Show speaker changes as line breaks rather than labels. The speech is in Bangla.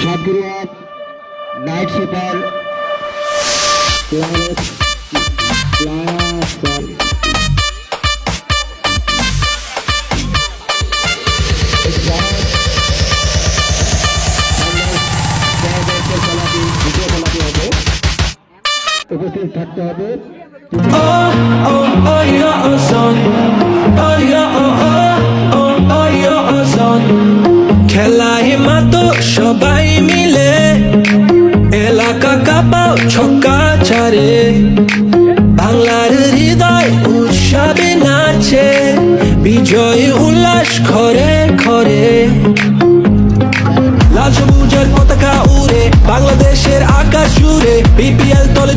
সাতগুড়িয়া নাইট সুপার উপস্থিত থাকতে হবে।
খেলায় মাতো সবাই মিলে এলাকা কাঁপাও ছক্কা চারে বাংলার হৃদয় উৎসবে নাচে বিজয় উল্লাস ঘরে ঘরে লাল সবুজের পতাকা উড়ে বাংলাদেশের আকাশ জুড়ে বিপিএল দলে